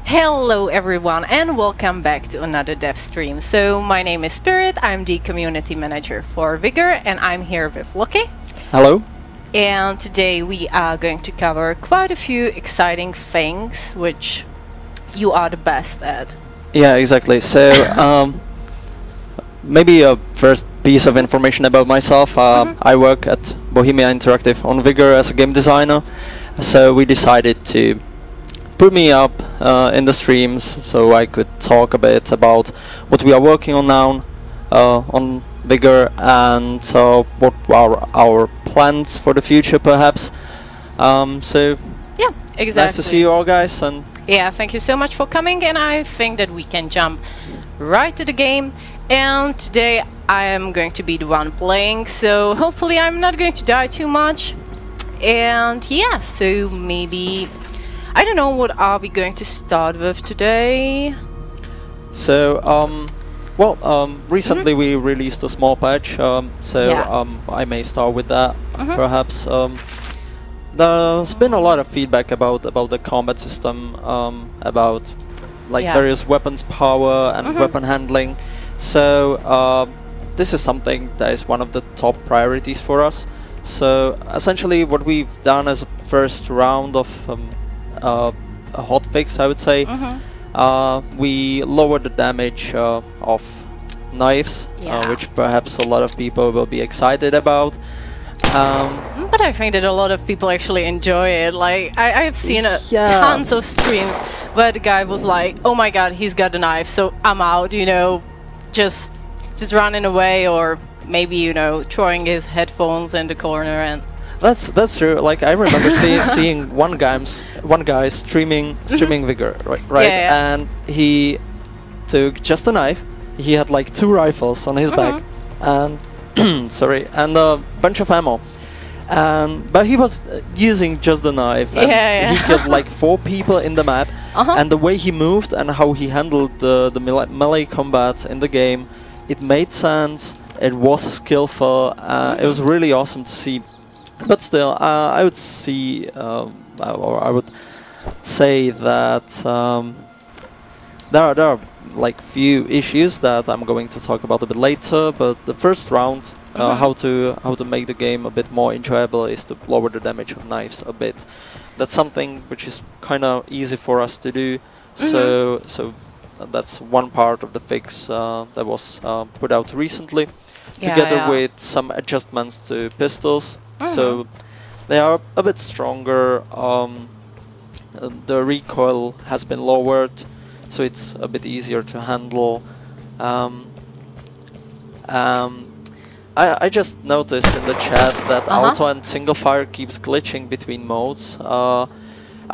Hello everyone and welcome back to another dev stream. So my name is Pyrit, I'm the community manager for Vigor and I'm here with Locklear. Hello. And today we are going to cover quite a few exciting things which you are the best at. Yeah, exactly. So maybe a first piece of information about myself. I work at Bohemia Interactive on Vigor as a game designer. So we decided to put me up in the streams so I could talk a bit about what we are working on now on Vigor and what are our plans for the future perhaps. So yeah, exactly. Nice to see you all guys. And yeah, thank you so much for coming, and I think that we can jump right to the game. And today I am going to be the one playing, so hopefully I'm not going to die too much. And yeah, so maybe I don't know, what are we going to start with today? So, recently we released a small patch, I may start with that, perhaps. There's been a lot of feedback about the combat system, about various weapons power and weapon handling. So, this is something that is one of the top priorities for us. So, essentially what we've done as a first round of a hotfix, I would say. We lowered the damage of knives, which perhaps a lot of people will be excited about. But I think that a lot of people actually enjoy it. Like I've seen tons of streams where the guy was like, "Oh my God, he's got a knife, so I'm out." You know, just running away, or maybe throwing his headphones in the corner and. That's true. Like I remember seeing one guy streaming Vigor, right? And he took just a knife. He had like 2 rifles on his back, and and a bunch of ammo. But he was using just the knife. And he killed like 4 people in the map. And the way he moved and how he handled the melee combat in the game, it made sense. It was skillful. It was really awesome to see. But still, I would see, or I would say that there are like few issues that I'm going to talk about a bit later. But the first round, how to make the game a bit more enjoyable, is to lower the damage of knives a bit. That's something which is kind of easy for us to do. So that's one part of the fix that was put out recently, together with some adjustments to pistols. So they are a bit stronger. The recoil has been lowered, so it's a bit easier to handle. I just noticed in the chat that auto and single fire keeps glitching between modes. I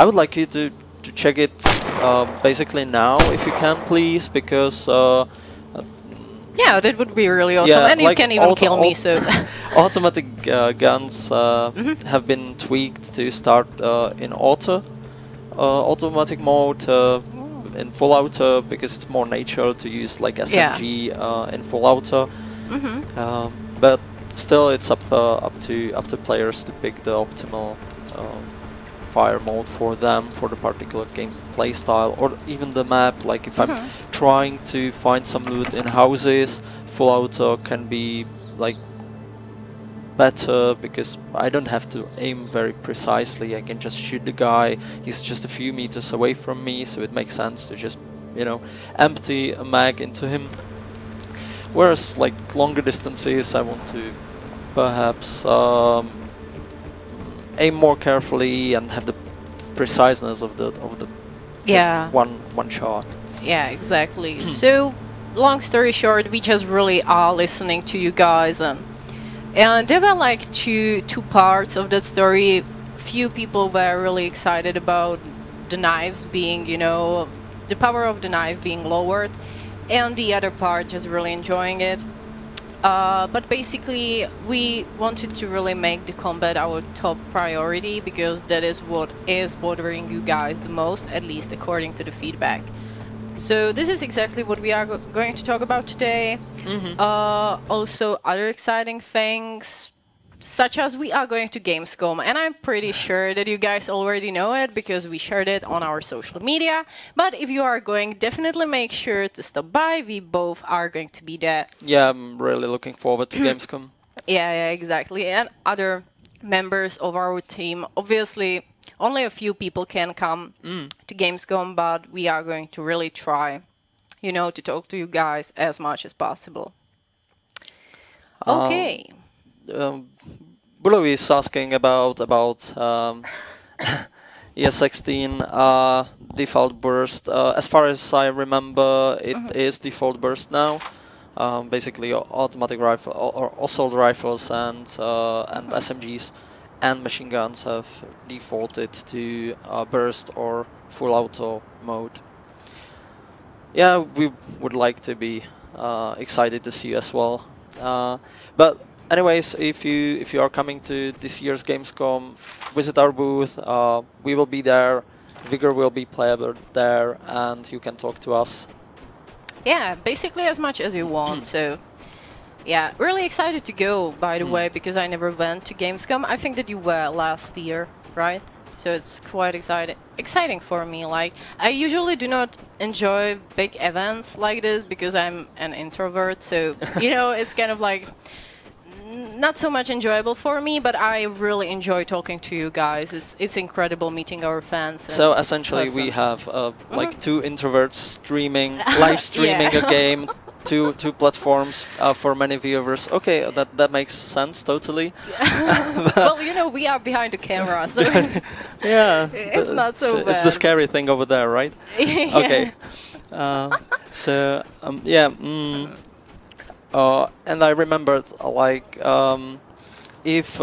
would like you to check it basically now, if you can, please, because yeah, that would be really awesome, and you can even kill me, so... Automatic guns have been tweaked to start in automatic mode, in full auto, because it's more natural to use like SMG in full auto. But still, it's up to players to pick the optimal fire mode for them, for the particular gameplay style, or even the map. Like if I'm trying to find some loot in houses, full auto can be like better, because I don't have to aim very precisely. I can just shoot the guy. He's just a few meters away from me, so it makes sense to just empty a mag into him. Whereas like longer distances, I want to perhaps aim more carefully and have the preciseness of the just one shot. Yeah, exactly. So, long story short, we just really are listening to you guys, and there were like two parts of that story. Few people were really excited about the knives being, the power of the knife being lowered, and the other part just really enjoying it. But basically, we wanted to really make the combat our top priority, because that is what is bothering you guys the most, at least according to the feedback. So this is exactly what we are going to talk about today. Also, other exciting things, such as we are going to Gamescom, and I'm pretty sure that you guys already know it because we shared it on our social media. But if you are going, definitely make sure to stop by. We both are going to be there. Yeah, I'm really looking forward to Gamescom. Yeah, exactly. And other members of our team, obviously, only a few people can come to Gamescom, but we are going to really try, to talk to you guys as much as possible. Okay. Bulo is asking about ES16 default burst. As far as I remember, it is default burst now. Basically, automatic rifle or assault rifles and SMGs and machine guns have defaulted to burst or full auto mode. Yeah, we would like to be excited to see you as well. But anyways, if you are coming to this year's Gamescom, visit our booth. We will be there. Vigor will be playable there, and you can talk to us. Yeah, basically as much as you want. So, yeah, really excited to go, by the way, because I never went to Gamescom. I think that you were last year, right? So it's quite exciting for me. Like, I usually do not enjoy big events like this because I'm an introvert. So, it's kind of like not so much enjoyable for me, but I really enjoy talking to you guys. It's incredible meeting our fans. So essentially, we have like two introverts streaming, live streaming a game, two platforms for many viewers. Okay, that makes sense totally. Well, we are behind the camera, so yeah, it's not so bad. It's the scary thing over there, right? Yeah. Okay. So yeah. And I remembered, like, if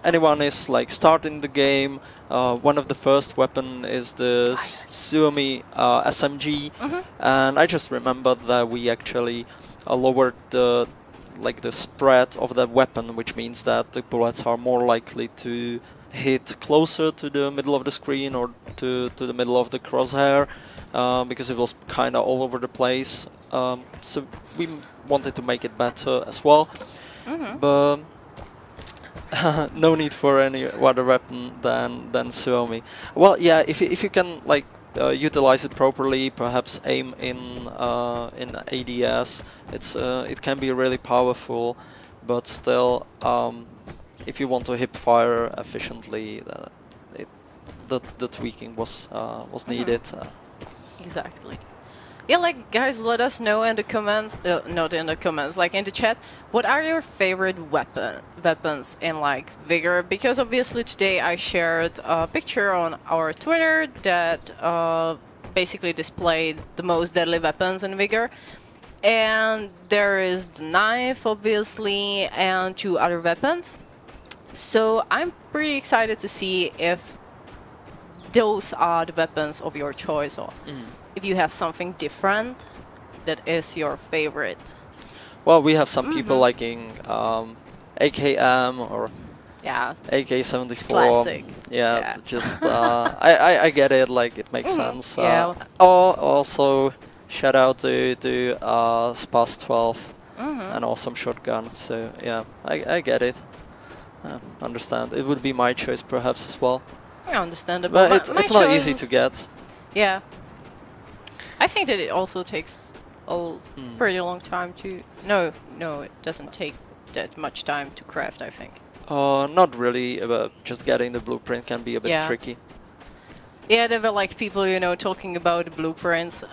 anyone is like starting the game, one of the first weapon is the Suomi SMG, and I just remembered that we actually lowered the spread of that weapon, which means that the bullets are more likely to hit closer to the middle of the screen or to the middle of the crosshair, because it was kind of all over the place. So we wanted to make it better as well, but no need for any other weapon than Suomi. Well, yeah, if you can like utilize it properly, perhaps aim in ADS, it can be really powerful, but still, if you want to hip fire efficiently, the tweaking was needed. Exactly. Yeah, like, guys, let us know in the comments, not in the comments, like in the chat, what are your favorite weapons in, like, Vigor? Because obviously today I shared a picture on our Twitter that basically displayed the most deadly weapons in Vigor. And there is the knife, obviously, and 2 other weapons. So I'm pretty excited to see if those are the weapons of your choice, or if you have something different that is your favorite. Well, we have some people liking AKM or AK-74. Classic. Yeah, just I get it. Like, it makes sense. Yeah. Also, shout out to Spas 12, an awesome shotgun. So yeah, I get it. Understand. It would be my choice perhaps as well. Yeah, understandable. But it's not easy to get. Yeah. I think that it also takes a pretty long time to... No, it doesn't take that much time to craft, I think. Not really, but just getting the blueprint can be a bit tricky. Yeah, there were like people, talking about the blueprints,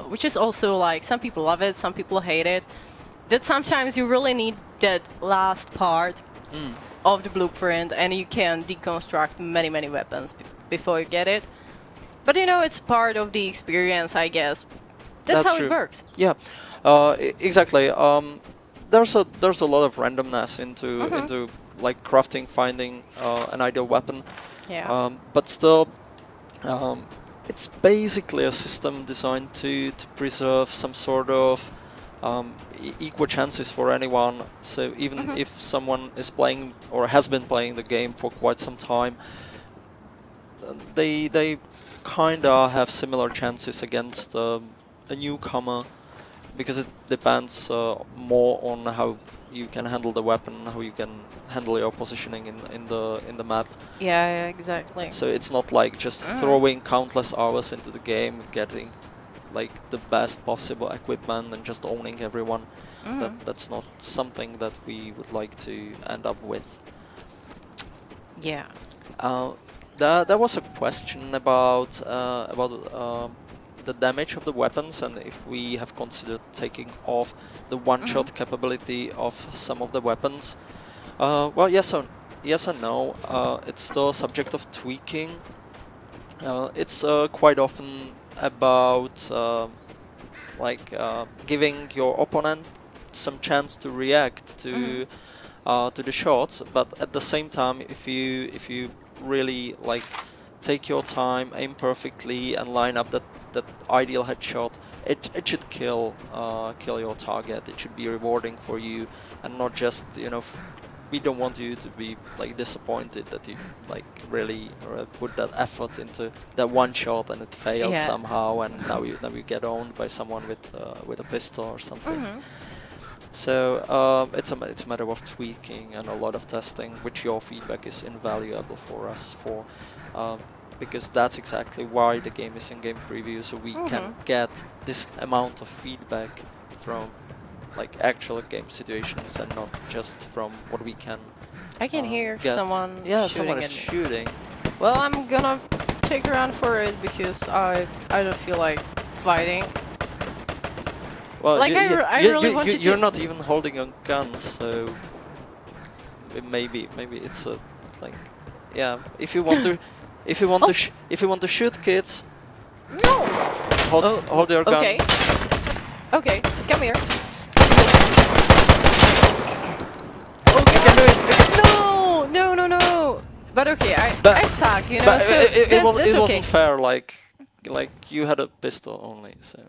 which is also like, some people love it, some people hate it. That sometimes you really need that last part of the blueprint, and you can deconstruct many weapons before you get it. But it's part of the experience, I guess. That's how true. it works. Yeah, exactly. There's a lot of randomness into like crafting, finding an ideal weapon. Yeah. But still, it's basically a system designed to preserve some sort of equal chances for anyone. So even if someone is playing or has been playing the game for quite some time, they kind of have similar chances against a newcomer. because it depends more on how you can handle the weapon, how you can handle your positioning in the map. Yeah, exactly. So it's not like just throwing countless hours into the game, getting like the best possible equipment and just owning everyone. That's not something that we would like to end up with. Yeah. There was a question about the damage of the weapons and if we have considered taking off the one-shot capability of some of the weapons. Well, yes and no. It's still a subject of tweaking. It's quite often about giving your opponent some chance to react to the shots, but at the same time, if you really like take your time, aim perfectly, and line up that ideal headshot, it should kill your target. It should be rewarding for you, and not just, you know, we don't want you to be like disappointed that you like really put that effort into that one shot and it failed somehow, and now you get owned by someone with a pistol or something. So it's a matter of tweaking and a lot of testing, which your feedback is invaluable for us because that's exactly why the game is in game preview, so we can get this amount of feedback from like actual game situations and not just from what we can. I can hear get. Someone. Yeah, shooting someone is at me. shooting. Well, I'm gonna take a run for it because I don't feel like fighting. Well, like I really want you're not even holding a gun, so maybe it's a like, yeah. If you want to, if you want to shoot kids, no. Hold your gun. Okay. Okay, come here. No. But okay, I suck, you know. But so it okay. wasn't fair. Like you had a pistol only, so.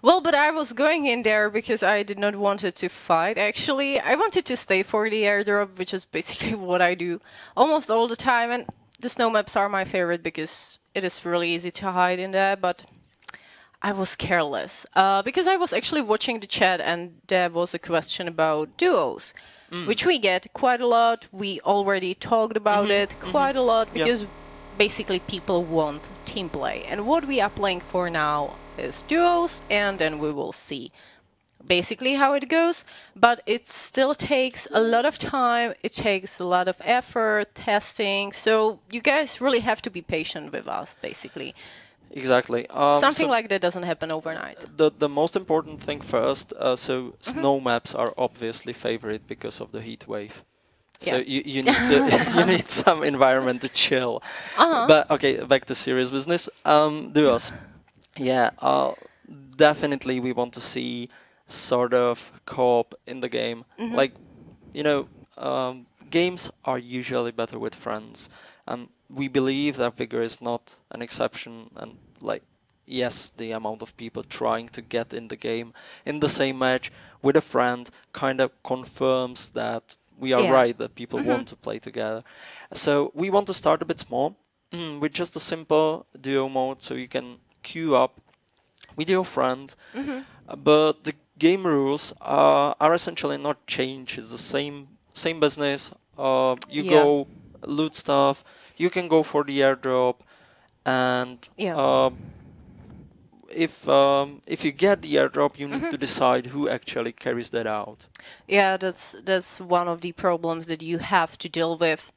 Well, but I was going in there because I did not want it to fight. Actually, I wanted to stay for the airdrop, which is basically what I do almost all the time. And the snow maps are my favorite because it is really easy to hide in there. But I was careless because I was actually watching the chat, and there was a question about duos, which we get quite a lot. We already talked about it quite a lot because basically people want team play, and what we are playing for now is duos, and then we will see basically how it goes. But it still takes a lot of time, it takes a lot of effort, testing, so you guys really have to be patient with us, basically. Exactly. Something so like that doesn't happen overnight. The most important thing first, so snow maps are obviously favorite because of the heat wave. So you need to you need some environment to chill. But okay, back to serious business. Duos. Yeah, definitely we want to see sort of co-op in the game. Like, you know, games are usually better with friends, and we believe that Vigor is not an exception. And like, yes, the amount of people trying to get in the game in the same match with a friend kind of confirms that we are right, that people want to play together. So we want to start a bit small with just a simple duo mode, so you can queue up with your friend, but the game rules are essentially not changed. It's the same business. You go loot stuff, you can go for the airdrop, and if you get the airdrop, you need to decide who actually carries that out. Yeah, that's one of the problems that you have to deal with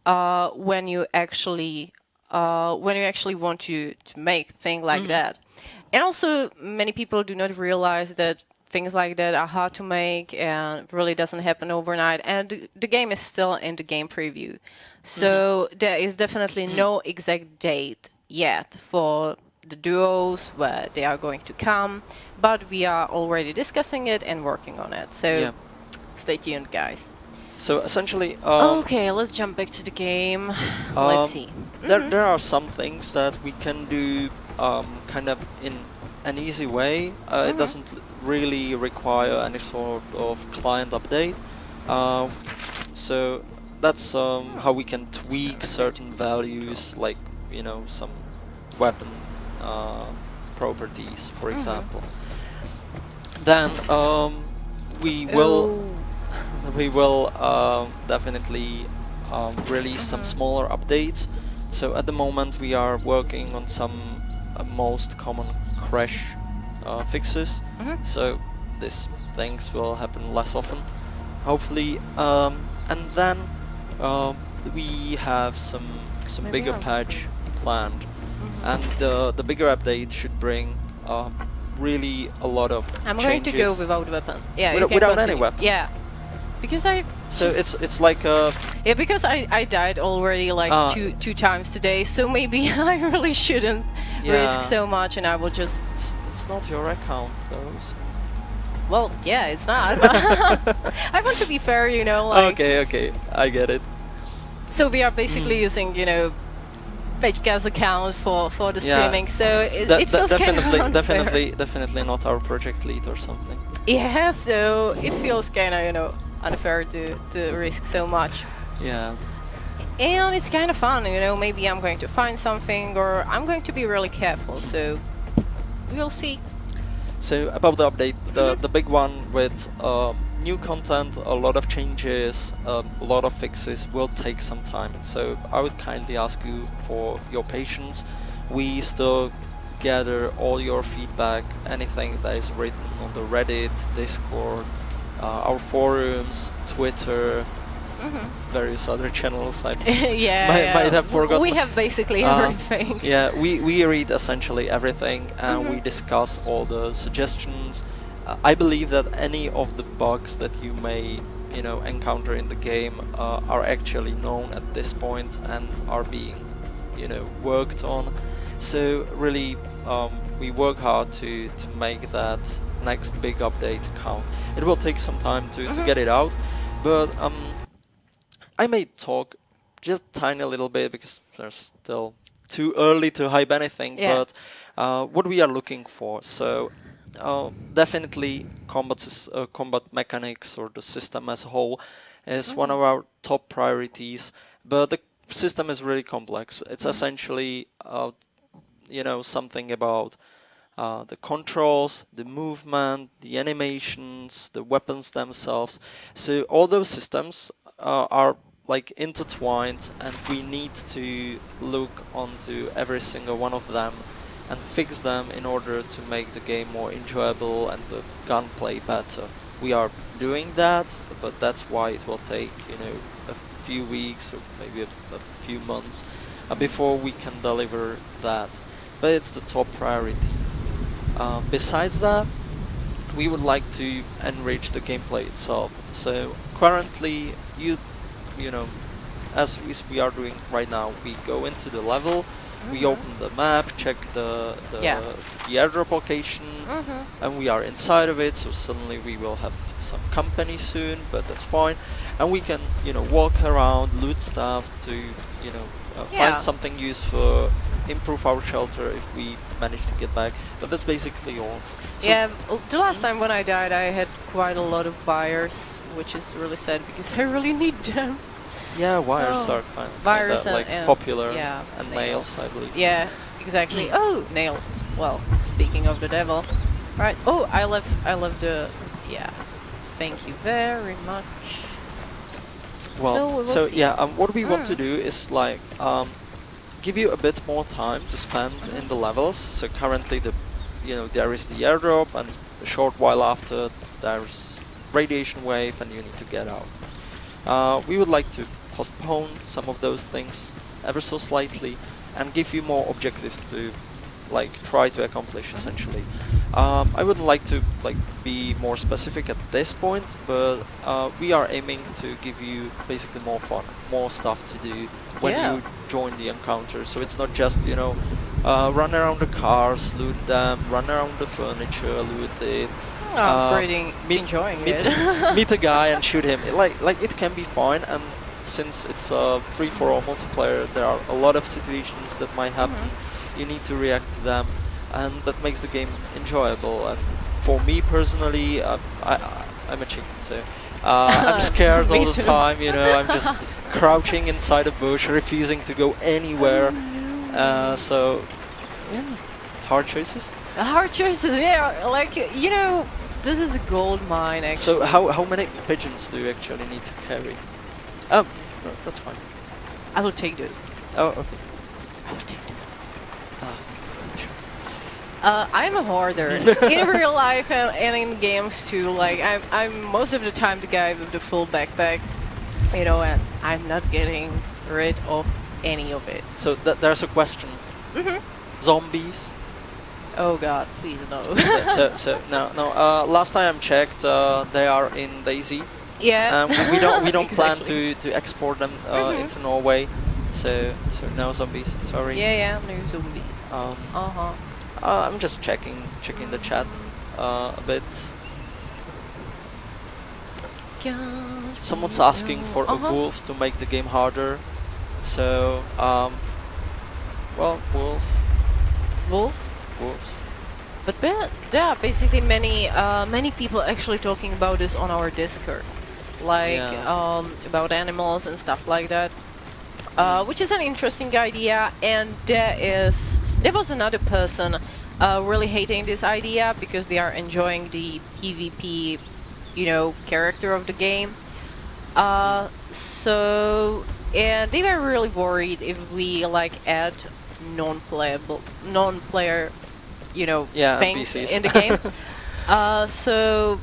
when you actually want to make things like that. And also, many people do not realize that things like that are hard to make and really doesn't happen overnight. And the game is still in the game preview, so there is definitely no exact date yet for the duos where they are going to come, but we are already discussing it and working on it. So stay tuned, guys. So essentially, okay, let's jump back to the game. Let's see. There are some things that we can do kind of in an easy way. It doesn't really require any sort of client update. So that's how we can tweak certain values, like, you know, some weapon properties, for example. Then we will definitely release some smaller updates. So at the moment we are working on some most common crash fixes. So these things will happen less often, hopefully. And then we have some bigger patch planned, and the bigger update should bring really a lot of I'm changes. going to go without weapon. Yeah, without any weapon. Yeah, because So it's like a because I died already like two times today, so maybe I really shouldn't risk so much, and I will just. It's not your account though. So. Well, yeah, it's not. But I want to be fair, you know. Like, Okay, I get it. So we are basically using, you know, Peťka's account for the streaming, so it feels kind of unfair. Definitely not our project lead or something. Yeah, so it feels kind of, you know, unfair to risk so much. Yeah. And it's kind of fun, you know. Maybe I'm going to find something, or I'm going to be really careful. So we'll see. So about the update, the big one with new content, a lot of changes, a lot of fixes will take some time. So I would kindly ask you for your patience. We still gather all your feedback, anything that is written on the Reddit, Discord, our forums, Twitter, various other channels. I might have forgotten. We have basically everything. Yeah, we read essentially everything, and we discuss all the suggestions. I believe that any of the bugs that you may, you know, encounter in the game are actually known at this point and are being, you know, worked on. So really, we work hard to make that next big update count. It will take some time to get it out, but I may talk just tiny little bit because there's still too early to hype anything. But what we are looking for, so definitely combat mechanics or the system as a whole is one of our top priorities. But the system is really complex. It's essentially you know, something about the controls, the movement, the animations, the weapons themselves. So all those systems are like intertwined, and we need to look onto every single one of them and fix them in order to make the game more enjoyable and the gunplay better. We are doing that, but that's why it will take, you know, a few weeks or maybe a few months before we can deliver that. But it's the top priority. Besides that, we would like to enrich the gameplay itself. So currently, you know, as we are doing right now, we go into the level, we open the map, check the airdrop location, and we are inside of it. So suddenly we will have some company soon, but that's fine, and we can, you know, walk around, loot stuff to, you know, find something useful, improve our shelter if we manage to get back. But that's basically all. So the last time when I died, I had quite a lot of wires, which is really sad because I really need them. Yeah, wires are kind of like popular, and nails, I believe. Yeah, exactly. Oh, nails. Well, speaking of the devil, right? Oh, I love the. Yeah, thank you very much. Well, so what we want to do is like give you a bit more time to spend in the levels. So currently, there is the airdrop, and a short while after there's radiation wave, and you need to get out. We would like to postpone some of those things ever so slightly and give you more objectives to like try to accomplish essentially. I wouldn't like to be more specific at this point, but we are aiming to give you basically more fun, more stuff to do when you join the encounter. So it's not just, you know, run around the cars, loot them, run around the furniture, loot it. Enjoying it. Meet a guy and shoot him. Like it can be fun, and since it's a free-for-all multiplayer, there are a lot of situations that might happen. You need to react to them, and that makes the game enjoyable. And for me personally, I'm a chicken, so I'm scared all the time. You know, I'm just crouching inside a bush, refusing to go anywhere. So, yeah, hard choices. Hard choices, yeah. Like, you know, this is a gold mine, actually. So how many pigeons do you actually need to carry? Oh, no, that's fine. I will take those. Oh, okay. I will take those. Sure. I'm a hoarder in real life and in games too. Like I'm most of the time the guy with the full backpack, you know, and I'm not getting rid of any of it. So there's a question. Zombies. Oh God, please no. so no. Last time I checked, they are in Daisy. Yeah. We don't Exactly. plan to export them into Norway. So no zombies. Sorry. Yeah, no zombies. I'm just checking the chat a bit. God, Someone's please asking no. for a wolf to make the game harder. So well, wolves. But there are basically many people actually talking about this on our Discord, like about animals and stuff like that, which is an interesting idea. And there was another person really hating this idea because they are enjoying the PvP, you know, character of the game. So and they were really worried if we like add non-player, you know, things NPCs. in the game. So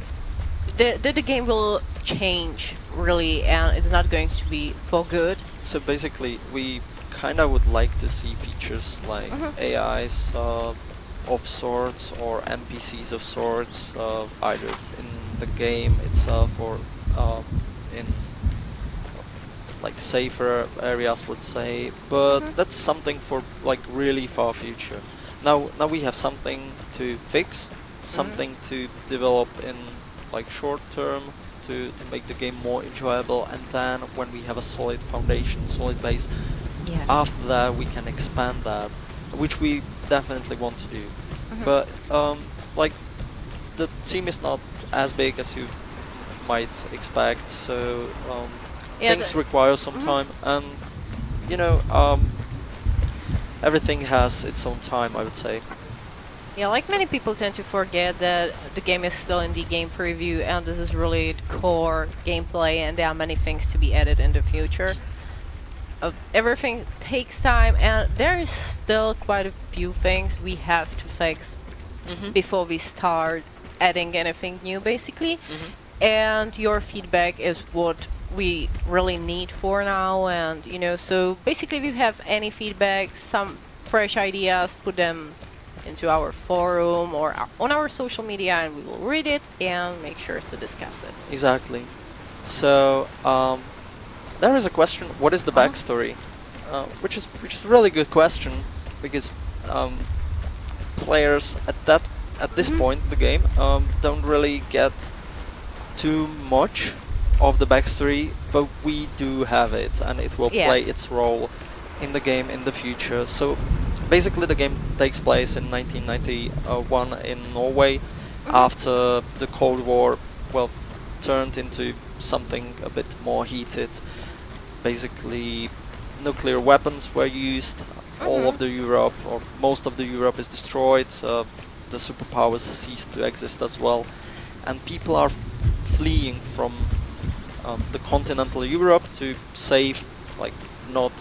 the game will change really, and it's not going to be for good. So basically, we kind of would like to see features like AIs of sorts or NPCs of sorts, either in the game itself or in like safer areas, let's say. But that's something for like really far future. Now we have something to fix, something to develop in like short term to make the game more enjoyable, and then when we have a solid foundation, solid base, after that we can expand that, which we definitely want to do. But like the team is not as big as you might expect, so things require some time, and you know, everything has its own time, I would say. Yeah, like many people tend to forget that the game is still in the game preview, and this is really the core gameplay, and there are many things to be added in the future. Everything takes time, and there is still quite a few things we have to fix before we start adding anything new, basically. And your feedback is what we really need for now, and you know, so basically if you have any feedback, some fresh ideas, put them into our forum or on our social media, and we will read it and make sure to discuss it. Exactly. So there is a question: what is the backstory? Which is a really good question, because players at this point in the game don't really get too much of the backstory, but we do have it, and it will play its role in the game in the future. So basically the game takes place in 1991 in Norway, after the Cold War turned into something a bit more heated. Basically nuclear weapons were used, all of the Europe, or most of the Europe, is destroyed, the superpowers ceased to exist as well, and people are fleeing from the continental Europe to safe, like not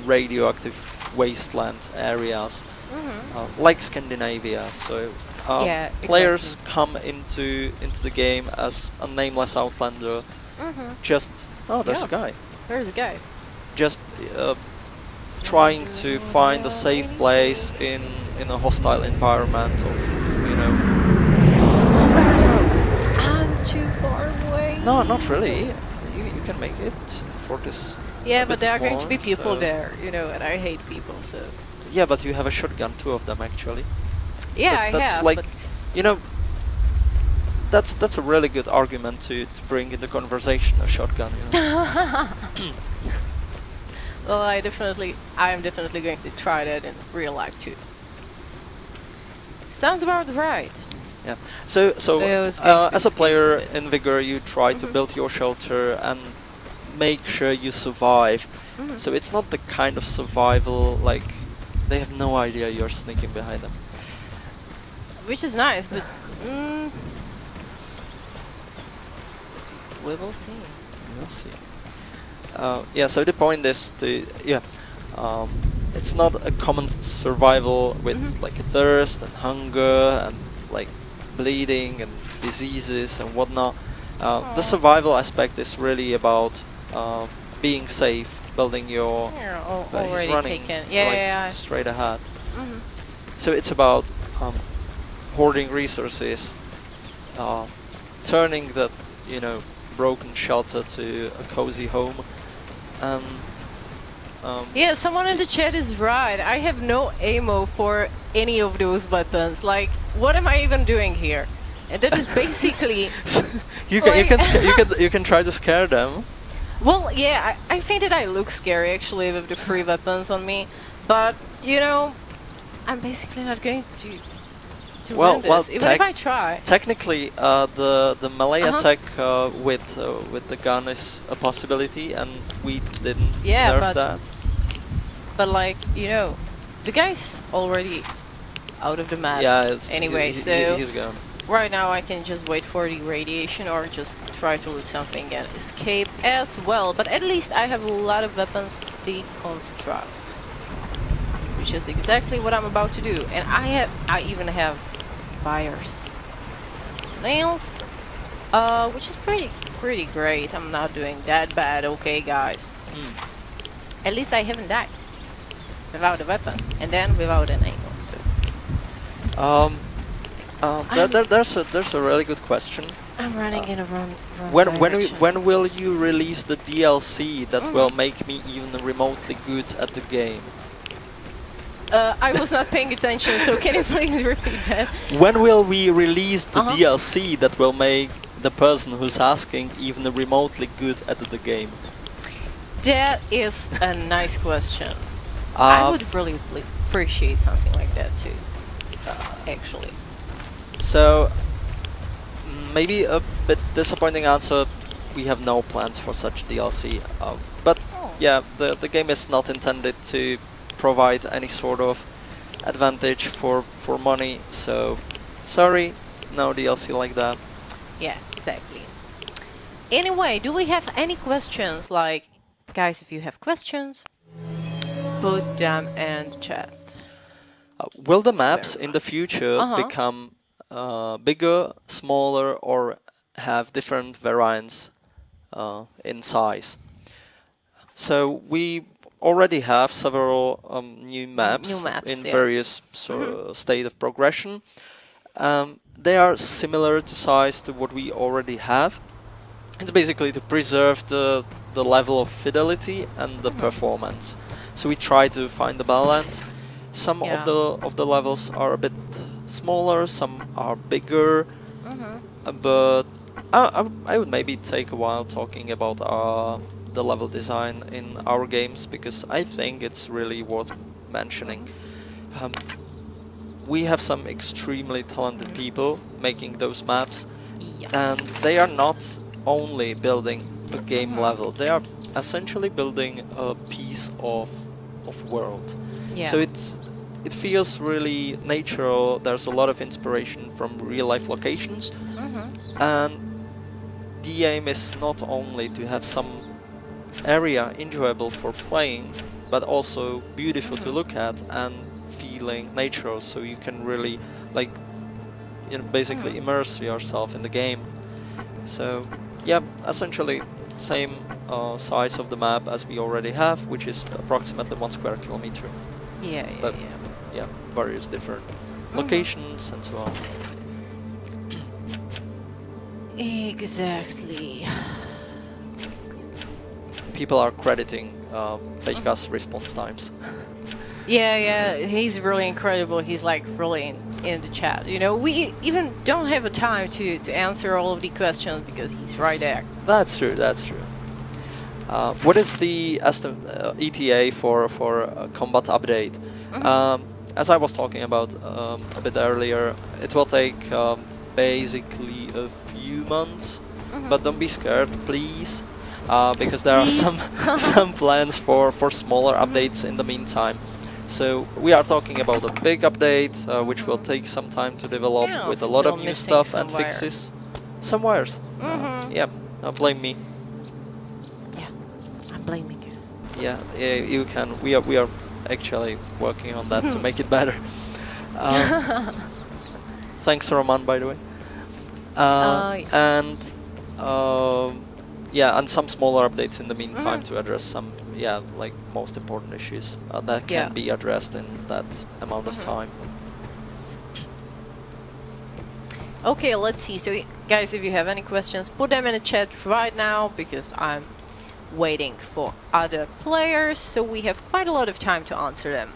radioactive wasteland areas, like Scandinavia. So players come into the game as a nameless outlander. Just there's a guy. There's a guy. Just trying to find a safe place in a hostile environment of, you know. I'm too far away. No, not really. You can make it for this. Yeah, but there are going to be people there, you know, and I hate people, so. Yeah, but you have a shotgun, 2 of them actually. Yeah, but that's have, like, but you know, that's a really good argument to bring in the conversation, a shotgun, you know. Well, I am definitely going to try that in real life too. Sounds about right. Yeah. So as a player in Vigor, you try to build your shelter and make sure you survive. So it's not the kind of survival like they have no idea you're sneaking behind them. Which is nice, but We will see. We'll see. Yeah, so the point is it's not a common survival with like thirst and hunger and like bleeding and diseases and whatnot. The survival aspect is really about being safe, building your already he's running taken. like straight ahead. So it's about hoarding resources, turning that broken shelter to a cozy home, and yeah, someone in the chat is right. I have no ammo for any of those weapons. Like, what am I even doing here? And that is basically you can try to scare them. Well, yeah, I think that I look scary actually with the free weapons on me, but I'm basically not going to win this, even if I try. Technically, the melee attack with the gun is a possibility, and we didn't nerf that. But like the guy's already out of the map. Yeah, anyway, he's gone. Right now I can just wait for the radiation or just try to loot something and escape as well. But at least I have a lot of weapons to deconstruct, which is exactly what I'm about to do. And I even have fires, nails, which is pretty great. I'm not doing that bad, okay, guys. At least I haven't died without a weapon, and then without an angle. So. There's a really good question. I'm running in a wrong direction. When will you release the DLC that will make me even remotely good at the game? I was not paying attention, so can you please repeat that? When will we release the DLC that will make the person who's asking even remotely good at the game? That is a nice question. I would really appreciate something like that too, actually. So, maybe a bit disappointing answer, we have no plans for such DLC. But yeah, the game is not intended to provide any sort of advantage for money, so sorry, no DLC like that. Yeah, exactly. Anyway, do we have any questions? Like, guys, if you have questions, put them in the chat. Will the maps in the future become bigger, smaller, or have different variants in size? So we already have several new maps in various state of progression. They are similar to size to what we already have. It's basically to preserve the level of fidelity and the performance. So we try to find the balance. Some of the levels are a bit smaller, some are bigger, but I would maybe take a while talking about the level design in our games, because I think it's really worth mentioning. We have some extremely talented people making those maps, and they are not only building a game level, they are essentially building a piece of world. So it feels really natural. There's a lot of inspiration from real life locations, and the aim is not only to have some area enjoyable for playing, but also beautiful to look at and feeling natural, so you can really like basically immerse yourself in the game. So yeah, essentially same size of the map as we already have, which is approximately 1 square kilometer. But yeah, various different locations and so on. Exactly. People are crediting Pejka's response times. Yeah, he's really incredible. He's like really in the chat. We even don't have a time to answer all of the questions because he's right there. That's true. What is the ETA for a combat update? As I was talking about a bit earlier, it will take basically a few months, but don't be scared, please, because there are some plans for smaller updates in the meantime. So we are talking about a big update, which will take some time to develop with a lot of new stuff and fixes. Some wires. Yeah, blame me. Yeah, I'm blaming you. Yeah, you can. We are actually working on that to make it better. Thanks, Roman, by the way. And yeah, and some smaller updates in the meantime to address some like most important issues that can be addressed in that amount of time. Okay, let's see. So, guys, if you have any questions, put them in the chat right now because I'm waiting for other players. So we have quite a lot of time to answer them.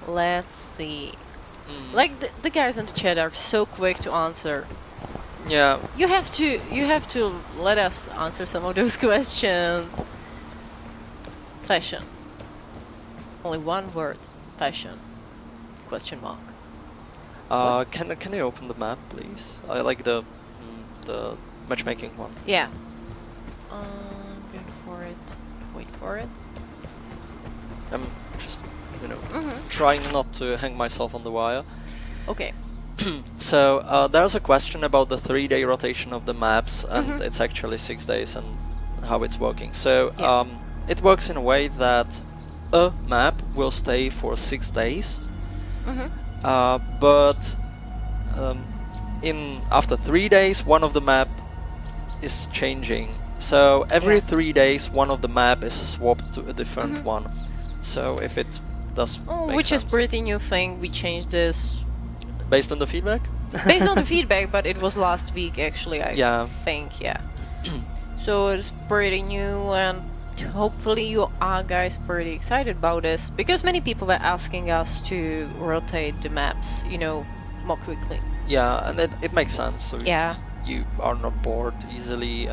Let's see. Like the guys in the chat are so quick to answer. Yeah. You have to let us answer some of those questions. Passion. Only one word. Passion. Question mark. Can you open the map, please? I like the matchmaking one. Yeah. Good for it. Wait for it. I'm just, you know, trying not to hang myself on the wire. Okay. So there's a question about the 3-day rotation of the maps, and it's actually 6 days, and how it's working. So it works in a way that a map will stay for 6 days, but after 3 days, one of the map is changing. So every 3 days, one of the map is swapped to a different one. So if it does make which sense. is pretty new thing. We changed this based on the feedback. based on the feedback, but it was last week actually. I think. So it's pretty new, and hopefully you are guys pretty excited about this because many people were asking us to rotate the maps, you know, more quickly. Yeah, and it makes sense. So you are not bored easily.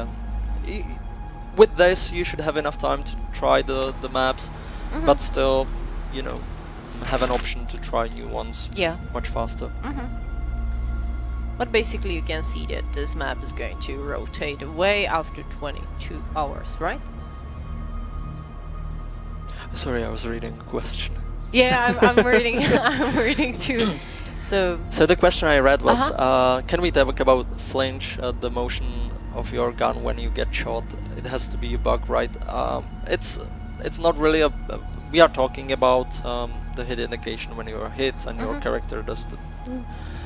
With this, you should have enough time to try the maps, but still, you know, have an option to try new ones much faster. But basically you can see that this map is going to rotate away after 22 hours, right? Sorry, I was reading a question. Yeah, I'm reading. I'm reading too. So the question I read was, can we talk about flinch, the motion of your gun when you get shot? It has to be a bug, right? It's not really a. We are talking about the hit indication when you are hit and your character does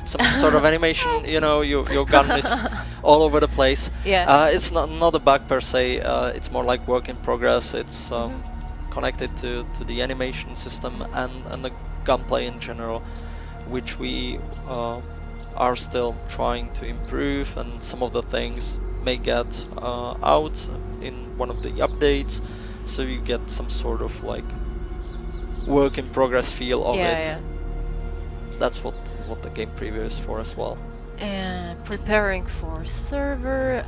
some sort of animation. You know, your gun is all over the place. It's not a bug per se. It's more like work in progress. It's connected to the animation system and the gunplay in general, which we are still trying to improve, and some of the things may get out in one of the updates, so you get some sort of like work in progress feel of it. That's what the game preview is for as well. And preparing for server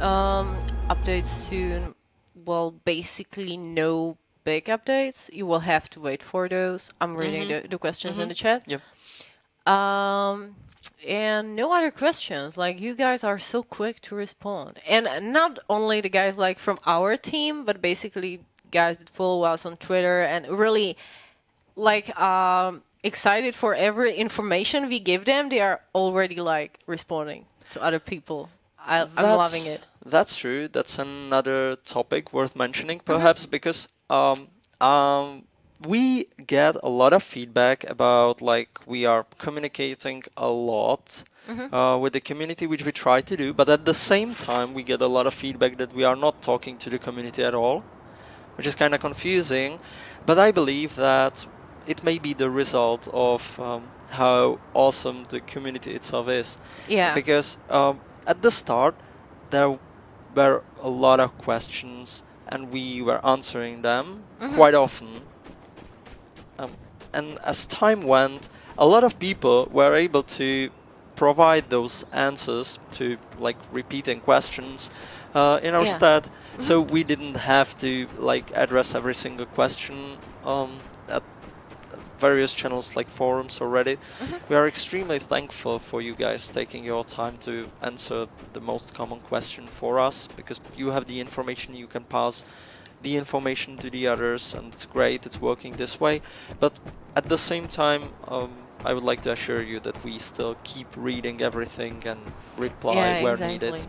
updates soon. Well, basically no big updates. You will have to wait for those. I'm reading the questions in the chat. And no other questions. Like, you guys are so quick to respond. And not only the guys like from our team, but basically guys that follow us on Twitter and really like excited for every information we give them. They are already like responding to other people. I'm loving it. That's true. That's another topic worth mentioning, perhaps, because we get a lot of feedback about like we are communicating a lot with the community, which we try to do, but at the same time we get a lot of feedback that we are not talking to the community at all, which is kind of confusing. But I believe that it may be the result of how awesome the community itself is. Because at the start there were a lot of questions and we were answering them quite often. And as time went, a lot of people were able to provide those answers to like repeating questions in our stead. So we didn't have to like address every single question at various channels like forums or Reddit. We are extremely thankful for you guys taking your time to answer the most common question for us, because you have the information, you can pass the information to the others, and it's great, it's working this way. But at the same time, I would like to assure you that we still keep reading everything and reply where needed.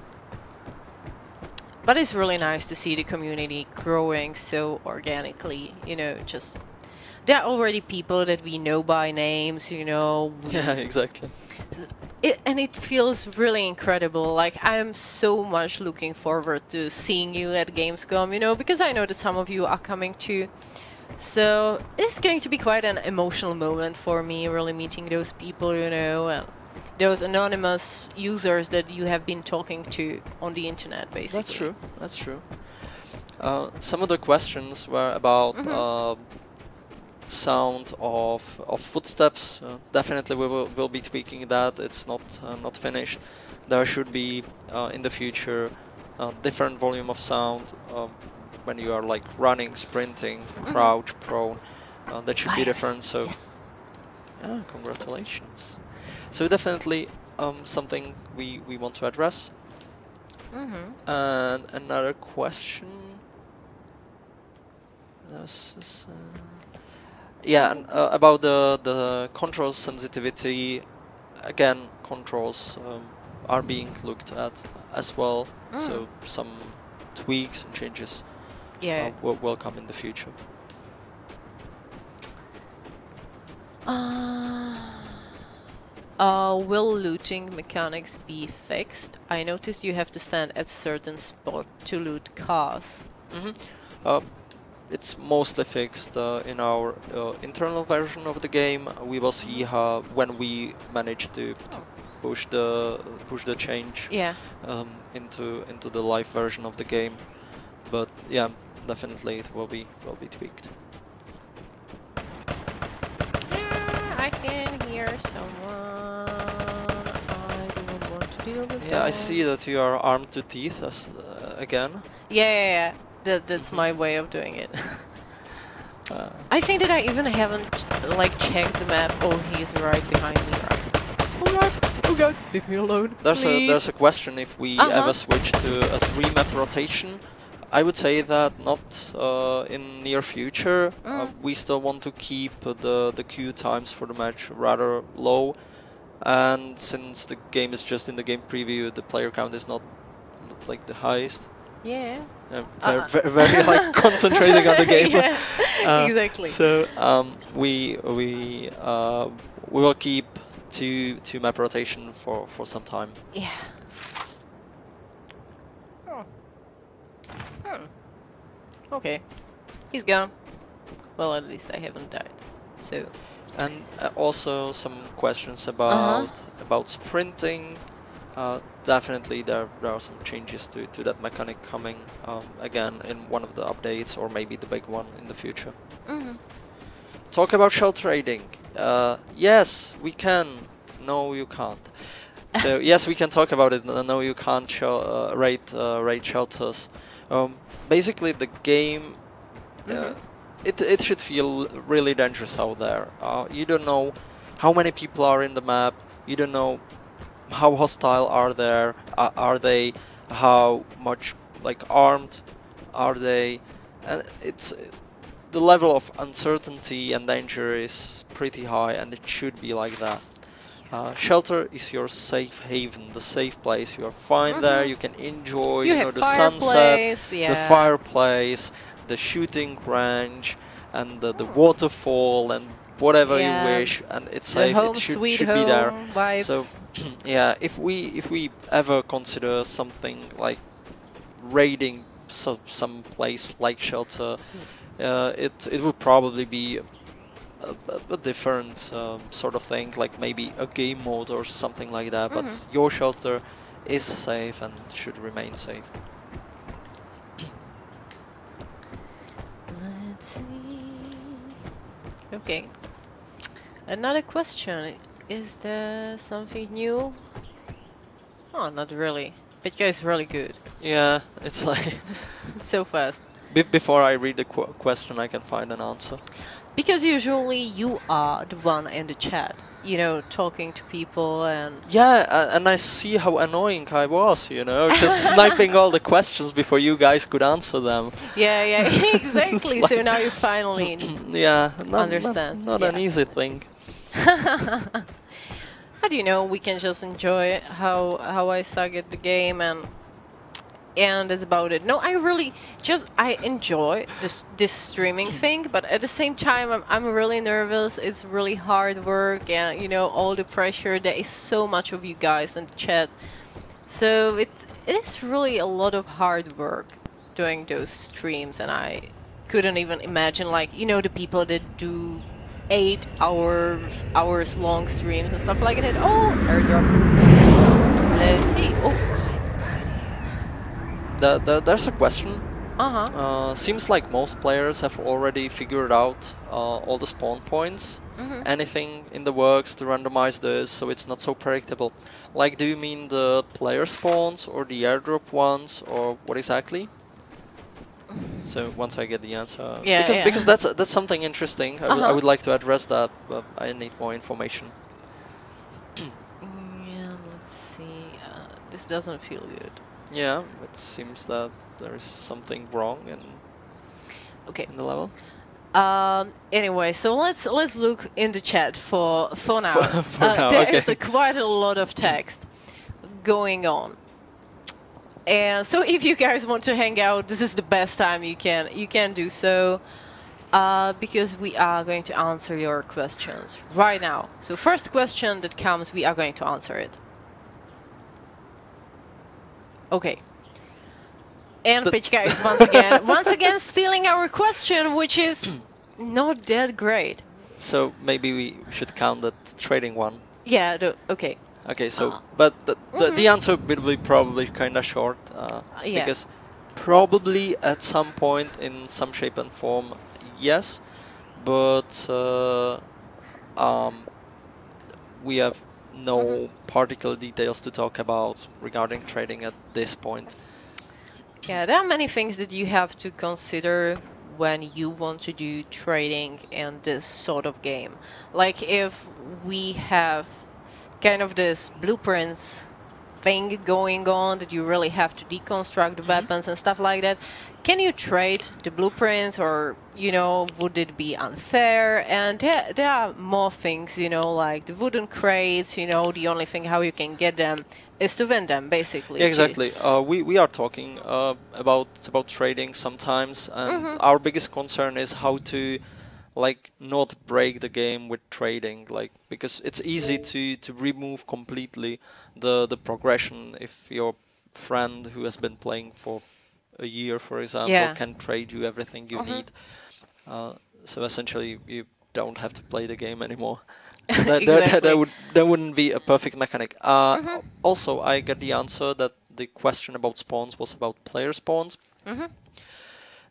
But it's really nice to see the community growing so organically, you know, just there are already people that we know by names, you know. Yeah, exactly. And it feels really incredible. Like, I am so much looking forward to seeing you at Gamescom, you know, because I know that some of you are coming too. So it's going to be quite an emotional moment for me, really meeting those people, you know, and those anonymous users that you have been talking to on the internet, basically. That's true. That's true. Some of the questions were about sound of footsteps. Definitely, we'll be tweaking that. It's not finished. There should be in the future different volume of sound when you are like running, sprinting, crouch, prone. That should be different. So, yeah, congratulations. So definitely something we want to address. And another question. Yeah, and, about the control sensitivity. Again, controls are being looked at as well. So some tweaks and changes will come in the future. Will looting mechanics be fixed? I noticed you have to stand at certain spot to loot cars. It's mostly fixed in our internal version of the game. We will see how when we manage to push the change into the live version of the game. But yeah, definitely it will be tweaked. I can hear someone. I don't want to deal with Yeah, I see that you are armed to teeth as again. Yeah. That's my way of doing it. I think that I even haven't like checked the map. Oh, he's right behind me, right? Oh god, leave me alone. There's a question if we ever switch to a 3-map rotation. I would say that not in near future. We still want to keep the queue times for the match rather low, and since the game is just in the game preview, the player count is not like the highest. Yeah. Very like concentrating on the game. Yeah, exactly. So we will keep two map rotation for some time. Yeah. Okay, he's gone. Well, at least I haven't died. So. And also some questions about sprinting. Definitely there are some changes to that mechanic coming again in one of the updates, or maybe the big one in the future. Talk about shell trading. Yes, we can. No, you can't. So yes, we can talk about it. No, you can't raid shelters. Basically, the game it should feel really dangerous out there. You don't know how many people are in the map. You don't know how hostile are they, how much like armed are they, and it's the level of uncertainty and danger is pretty high, and it should be like that. Shelter is your safe haven, the safe place. You are fine there. You can enjoy, you know, the sunset, the fireplace, the shooting range, and the waterfall, and whatever you wish, and it's safe. It should be there. Vibes. So yeah, if we ever consider something like raiding some place like shelter, it would probably be a different sort of thing, like maybe a game mode or something like that. But your shelter is safe and should remain safe. Let's see. Okay. Another question. Is there something new? Oh, not really. But guys, really good. Yeah, it's like so fast. Before I read the question, I can find an answer. Because usually you are the one in the chat, you know, talking to people and... Yeah, and I see how annoying I was, you know, just sniping all the questions before you guys could answer them. Yeah, exactly. So now you finally understand. Not an easy thing. How do you know we can just enjoy how I suck at the game, and and that's about it. No, I enjoy this streaming thing, but at the same time, I'm really nervous. It's really hard work, and you know, all the pressure. There is so much of you guys in the chat, so it is really a lot of hard work doing those streams, and I couldn't even imagine, like, you know, the people that do 8 hours long streams and stuff like that. Oh, airdrop. Let's see. Oh. There's a question. Uh-huh. Seems like most players have already figured out all the spawn points. Anything in the works to randomize this so it's not so predictable. Like, do you mean the player spawns or the airdrop ones, or what exactly? So once I get the answer, because that's something interesting. I would like to address that, but I need more information. Yeah, let's see. This doesn't feel good. Yeah, it seems that there is something wrong in the level. Anyway, so let's look in the chat for now. For now, there is quite a lot of text going on, and so if you guys want to hang out, this is the best time you can do so, because we are going to answer your questions right now. So first question that comes, we are going to answer it. Okay. And Pichka is once again stealing our question, which is not that great. So maybe we should count that trading one. Yeah. Okay. Okay. So, but the answer will be probably kind of short, because probably at some point in some shape and form, yes, but we have no particular details to talk about regarding trading at this point. Yeah, there are many things that you have to consider when you want to do trading in this sort of game. Like, if we have kind of this blueprints thing going on that you really have to deconstruct the weapons and stuff like that, can you trade the blueprints, or, you know, would it be unfair? And there are more things, you know, like the wooden crates, you know, the only thing how you can get them is to win them, basically. Yeah, exactly. We are talking about trading sometimes, and our biggest concern is how to, like, not break the game with trading, like, because it's easy to remove completely the progression if your friend who has been playing for a year, for example, can trade you everything you need. So essentially, you don't have to play the game anymore. That wouldn't be a perfect mechanic. Also, I get the answer that the question about spawns was about player spawns.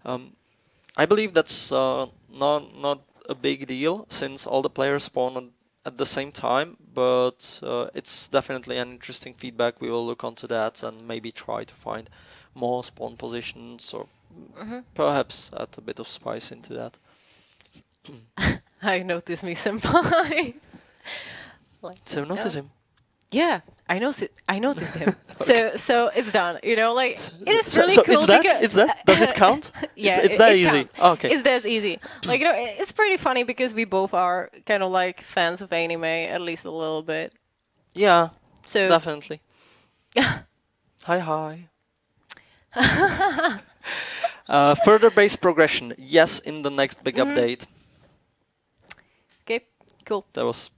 I believe that's not a big deal, since all the players spawn at the same time, but it's definitely an interesting feedback. We will look onto that and maybe try to find more spawn positions, or perhaps add a bit of spice into that. I noticed me, senpai. Like, so notice him. Yeah, I noticed him. So it's done. You know, like, it is really cool. It's that. Does it count? Yeah, it's that easy. Oh, okay. It's that easy. Like, you know, it's pretty funny because we both are kind of like fans of anime, at least a little bit. Yeah. So definitely. Hi. Further base progression, yes, in the next big update. Okay, cool. That was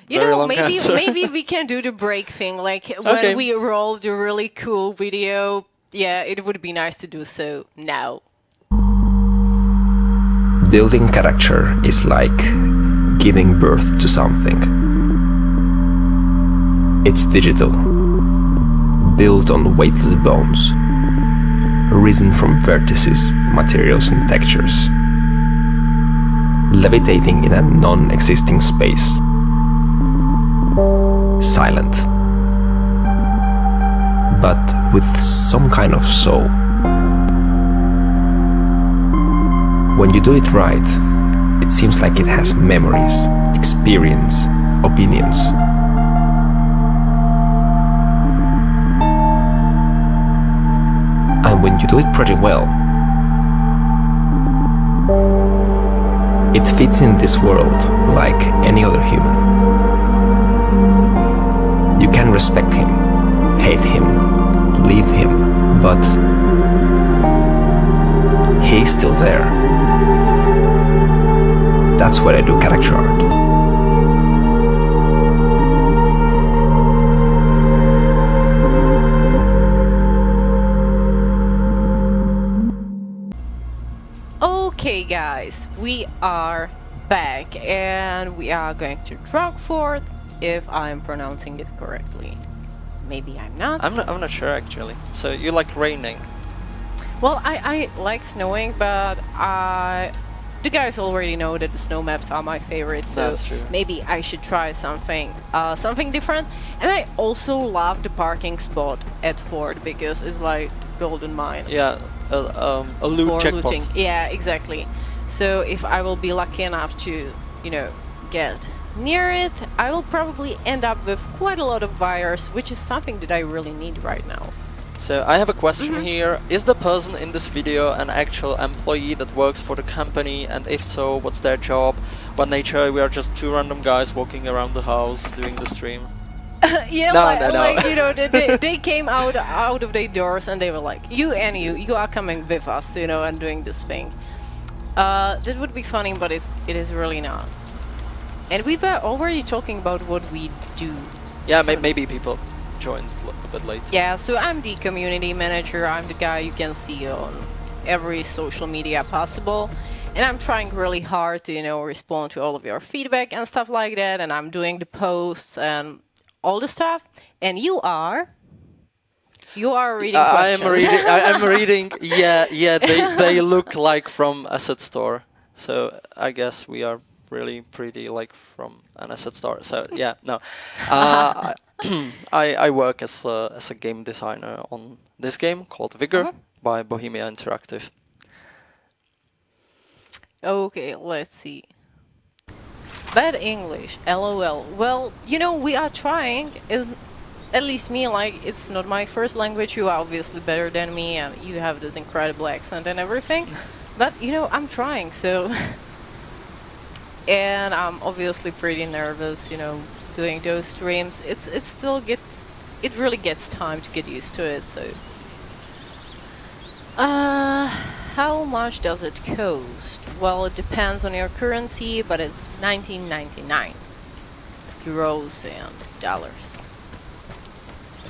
you very know, long answer. maybe we can do the break thing, like when we roll the really cool video. Yeah, it would be nice to do so now. Building character is like giving birth to something. It's digital, built on weightless bones, risen from vertices, materials and textures, levitating in a non-existing space, silent, but with some kind of soul. When you do it right, it seems like it has memories, experience, opinions. And when you do it pretty well, it fits in this world like any other human. You can respect him, hate him, leave him, but Hei's still there. That's what I do character art. Okay guys, we are back and we are going to Rockford, if I'm pronouncing it correctly. Maybe I'm not. I'm not sure actually. So you like raining? Well, I like snowing, but the guys already know that the snow maps are my favorite, so That's true. maybe I should try something different. And I also love the parking spot at Ford because it's like golden mine. Yeah, a loot For checkpoint. looting. Yeah, exactly. So if I will be lucky enough to, you know, get near it, I will probably end up with quite a lot of wires, which is something that I really need right now. So I have a question here. Is the person in this video an actual employee that works for the company? And if so, what's their job? What nature? We are just two random guys walking around the house doing the stream. Yeah, No, like you know, they came out of their doors and they were like, you are coming with us, you know, and doing this thing. That would be funny, but it is really not. And we were already talking about what we do. Yeah, maybe people joined a bit late. Yeah, so I'm the community manager. I'm the guy you can see on every social media possible. And I'm trying really hard to, you know, respond to all of your feedback and stuff like that. And I'm doing the posts and all the stuff. And you are reading questions. I'm reading. Yeah. They look like from asset store. So I guess we are really pretty like from an asset store. So yeah, no. I work as a game designer on this game called Vigor by Bohemia Interactive. Okay, let's see. Bad English, LOL. Well, you know, we are trying. Is at least me, like, it's not my first language. You are obviously better than me, and you have this incredible accent and everything. But, you know, I'm trying, so... And I'm obviously pretty nervous, you know, doing those streams. It really gets time to get used to it, so... How much does it cost? Well, it depends on your currency, but it's 19.99 euros and dollars.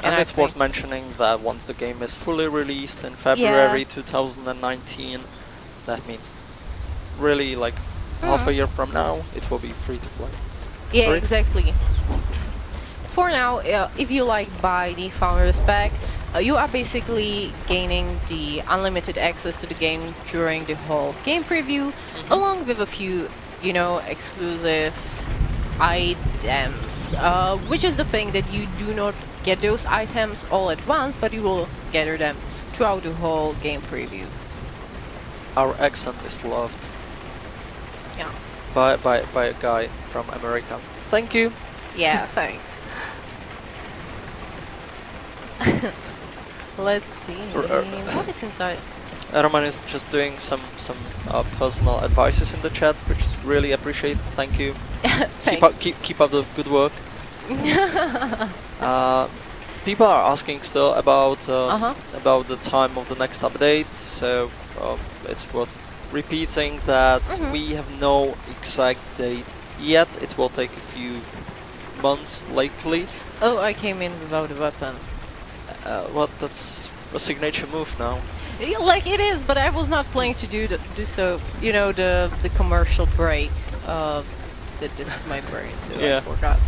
And it's worth mentioning that once the game is fully released in February 2019, that means really like half a year from now, it will be free to play. Yeah, Sorry? exactly. For now, if you like buy the Founders Pack, you are basically gaining the unlimited access to the game during the whole game preview, along with a few, you know, exclusive items, which is the thing that you do not get those items all at once, but you will gather them throughout the whole game preview. Our accent is loved. Yeah. By a guy from America. Thank you. Yeah, thanks. Let's see. What is inside? Roman is just doing some personal advices in the chat, which is really appreciated. Thank you. keep up the good work. People are asking still about the time of the next update, so it's worth repeating that we have no exact date yet. It will take a few months likely. Oh, I came in without a weapon. Well, that's a signature move now. Like it is, but I was not planning to do so. You know, the commercial break. That this is my brain, so I forgot.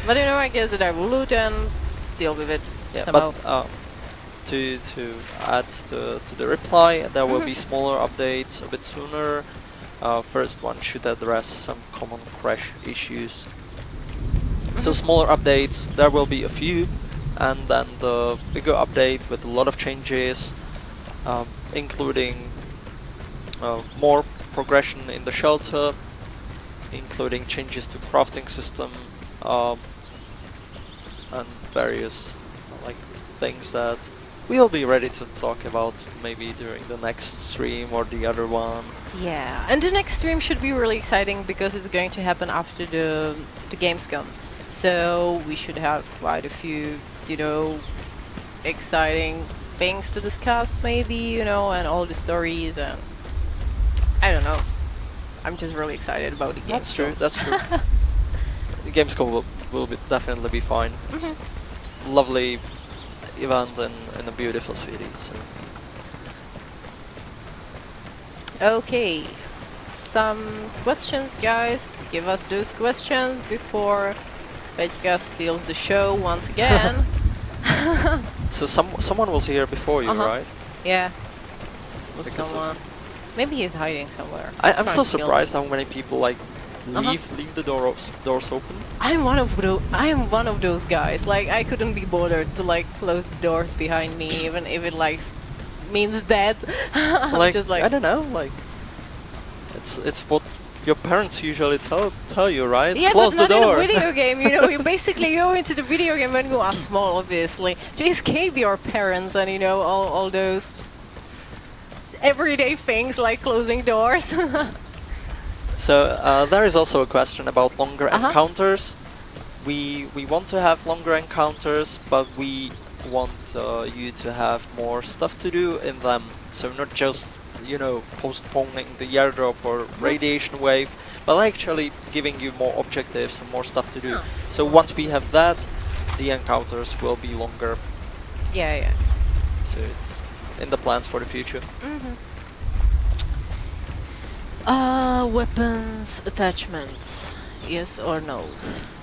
But you know, I guess that I will loot and deal with it somehow. But to add to the reply, there will be smaller updates a bit sooner. First one should address some common crash issues. So smaller updates, there will be a few. And then the bigger update with a lot of changes, including more progression in the shelter, including changes to crafting system, and various like things that we'll be ready to talk about maybe during the next stream or the other one. Yeah, and the next stream should be really exciting because it's going to happen after the Gamescom. So we should have quite a few, you know, exciting things to discuss, maybe, you know, and all the stories, and I don't know. I'm just really excited about the game. That's true. That's true. The Gamescom will definitely be fine. It's lovely event in a beautiful city. So. Okay, some questions, guys. Give us those questions before Petka steals the show once again. So someone was here before you, right? Yeah. Was Because someone. Maybe he's hiding somewhere. I'm still surprised how many people like leave the doors open. I am one of those guys. Like, I couldn't be bothered to like close the doors behind me, even if it like means death. Like, just like, I don't know, like it's what your parents usually tell you, right? yeah, Close but the not door. in a video game. You know, you basically go into the video game when you are small, obviously, to escape your parents and, you know, all those everyday things like closing doors. So there is also a question about longer encounters. We want to have longer encounters, but we want you to have more stuff to do in them. So not just, you know, postponing the airdrop or radiation wave, but actually giving you more objectives and more stuff to do. So once we have that, the encounters will be longer. Yeah. So it's in the plans for the future. Weapons attachments, yes or no?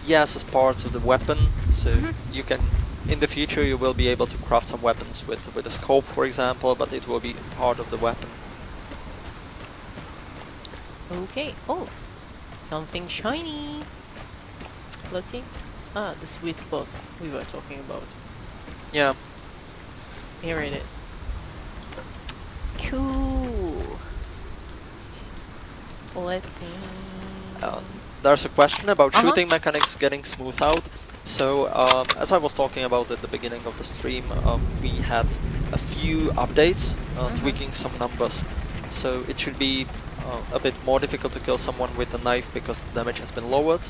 Yes, as part of the weapon. So you can, in the future, you will be able to craft some weapons with a scope, for example, but it will be part of the weapon. Okay. Oh, something shiny. Let's see. Ah, the sweet spot we were talking about. Yeah. Here it is. Cool. Let's see. There's a question about shooting mechanics getting smoothed out. So, as I was talking about at the beginning of the stream, we had a few updates tweaking some numbers. So it should be a bit more difficult to kill someone with a knife because the damage has been lowered.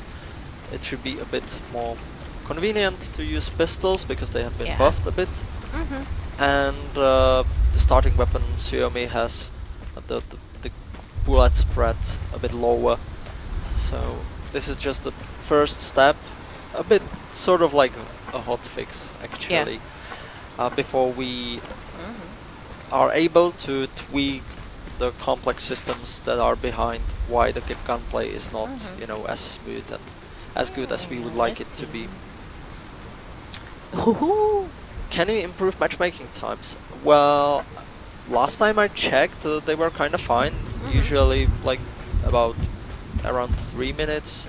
It should be a bit more convenient to use pistols because they have been buffed a bit. And the starting weapon Xiaomi has the bullet spread a bit lower. So this is just the first step, a bit sort of like a hot fix actually, before we are able to tweak the complex systems that are behind why the gunplay is not, you know, as smooth and as good as we would like it to be. Can you improve matchmaking times? Well, last time I checked, they were kind of fine. Usually, like about around 3 minutes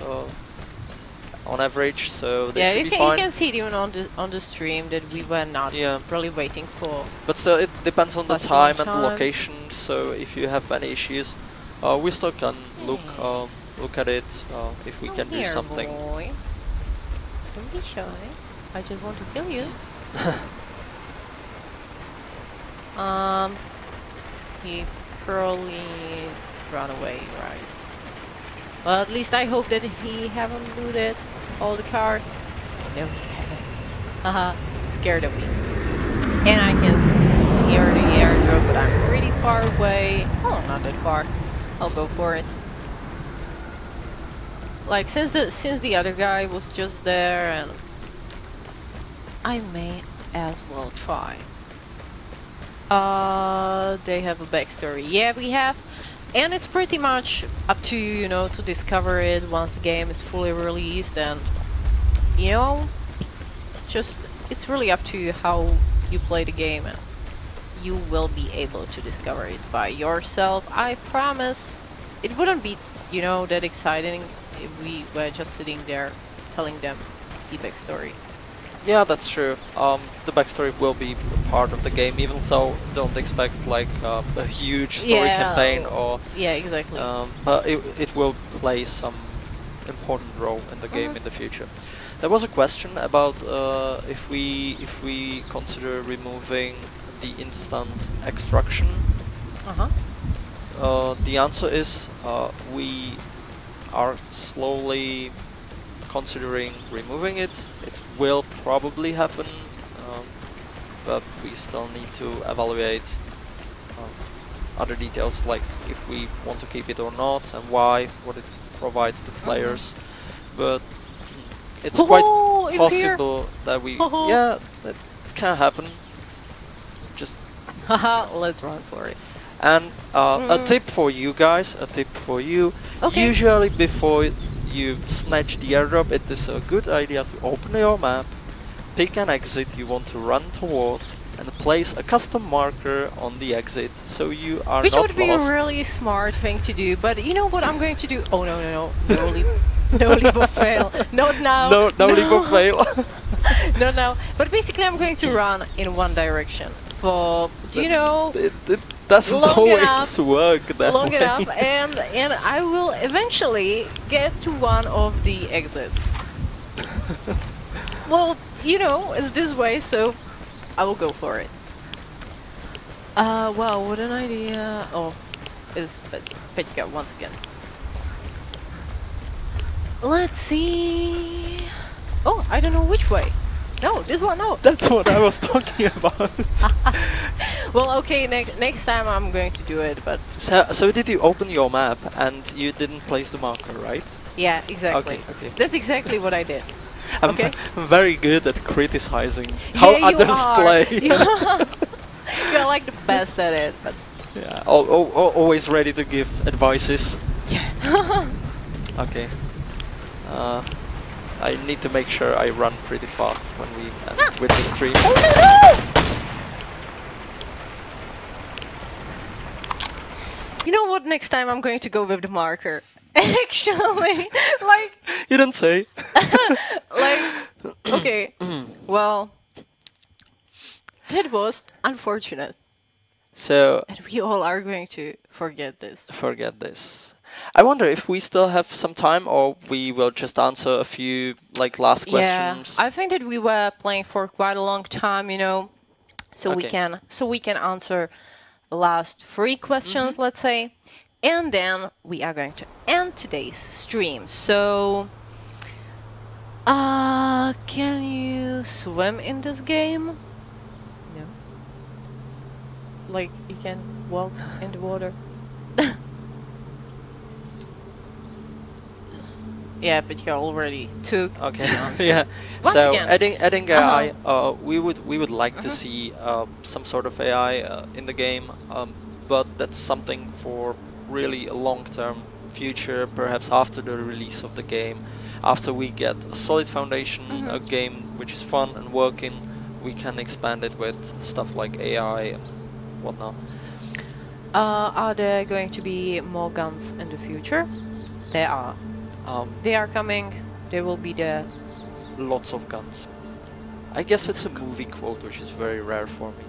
on average. So they should be fine. You can see it even on the stream that we were not really waiting for. But still, it depends on the time and the location. So if you have any issues, we still can look at it if we can do something. Boy. Don't be shy. I just want to kill you. He probably ran away, right? Well, at least I hope that he haven't looted all the cars. No, he haven't. Haha, scared of me. And I can hear the airdrop, but I'm pretty far away. Oh, not that far. I'll go for it. Like, since the other guy was just there, and I may as well try. They have a backstory. Yeah, we have. And it's pretty much up to you, you know, to discover it once the game is fully released, and, you know, just, it's really up to you how you play the game, and you will be able to discover it by yourself. I promise. It wouldn't be, you know, that exciting if we were just sitting there telling them the backstory. Yeah, that's true. The backstory will be part of the game, even though don't expect like a huge story campaign or... Yeah, exactly. But it will play some important role in the game in the future. There was a question about if we consider removing the instant extraction. The answer is we are slowly considering removing it. It will probably happen but we still need to evaluate other details, like if we want to keep it or not, and why, what it provides to players. But it's quite possible that we, yeah, that can happen. Just let's run for it. And a tip for you guys, usually before you snatch the airdrop, it is a good idea to open your map, pick an exit you want to run towards, and place a custom marker on the exit, so you are Which not would be lost. a really smart thing to do, but you know what I'm going to do? Oh no leap, no leap of fail, not now. No leap of fail. Not now. But basically I'm going to run in one direction for, you know, it doesn't always work that long way. enough, and I will eventually get to one of the exits. Well, you know, it's this way, so I will go for it. Well, what an idea. Oh, it's Petka once again. Let's see. Oh, I don't know which way. No, this one, no. That's what I was talking about. Well, okay, next time I'm going to do it, but... So did you open your map and you didn't place the marker, right? Yeah, exactly. Okay. That's exactly what I did. I'm Okay. very good at criticizing how others play. You're like the best at it, but... Yeah, always ready to give advices. Yeah. Okay. I need to make sure I run pretty fast when we end with the stream. Oh no! You know what? Next time I'm going to go with the marker. Actually, like... You don't say. Like, okay, well, that was unfortunate. So... And we all are going to forget this. Forget this. I wonder if we still have some time, or we will just answer a few like last questions. Yeah, I think that we were playing for quite a long time, you know, so Okay. we can answer the last 3 questions, let's say, and then we are going to end today's stream. So, can you swim in this game? No. Like you can walk in the water. Yeah, but you already took Okay. the answer. Yeah. Once So again. adding AI, we would like to see some sort of AI in the game, but that's something for really a long-term future, perhaps after the release of the game. After we get a solid foundation, a game which is fun and working, we can expand it with stuff like AI and whatnot. Are there going to be more guns in the future? There are. They are coming. They will be there. Lots of guns. I guess it's a movie quote, which is very rare for me.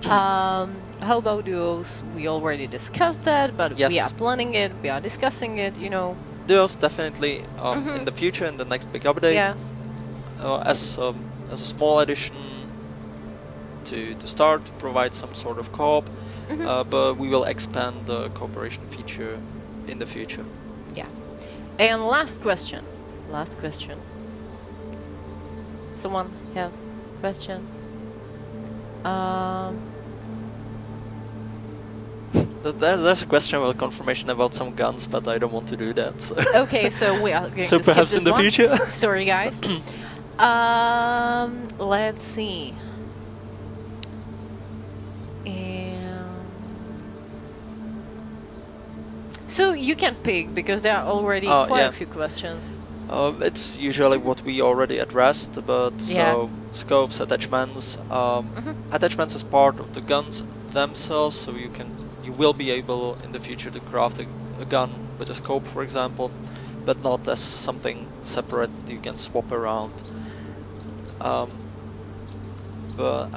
How about duos? We already discussed that, but Yes. we are planning it. We are discussing it. You know. There's definitely in the future, in the next big update, Yeah. as a small addition to start, to provide some sort of co-op, but we will expand the cooperation feature in the future. Yeah. And last question. Last question. Someone has a question? There's a question with confirmation about some guns, but I don't want to do that. So. Okay, so we are going So to skip perhaps this in the one. future. Sorry, guys. Let's see. So you can pick, because there are already quite a few questions. It's usually what we already addressed, but Yeah. so scopes, attachments. Attachments is part of the guns themselves, so you will be able in the future to craft a gun with a scope, for example, but not as something separate you can swap around. But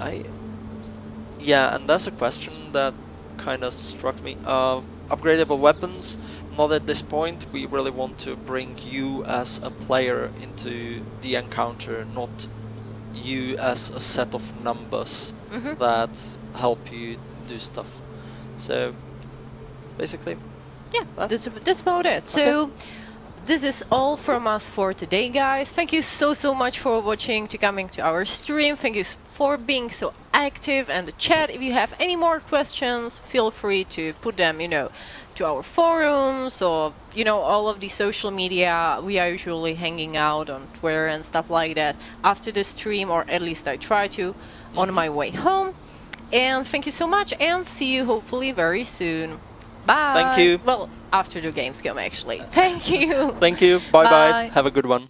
yeah, and there's a question that kind of struck me. Upgradable weapons, not at this point. We really want to bring you as a player into the encounter, not you as a set of numbers that help you do stuff. So basically, Yeah, that's about it. So this is all from us for today, guys. Thank you so much for watching, to coming to our stream. Thank you for being so active in the chat. If you have any more questions, feel free to put them, you know, to our forums or, you know, all of the social media. We are usually hanging out on Twitter and stuff like that after the stream, or at least I try to on my way home. And thank you so much, and see you hopefully very soon. Bye. Thank you. Well, after the games come, actually. Thank you. Thank you. Bye bye. Have a good one.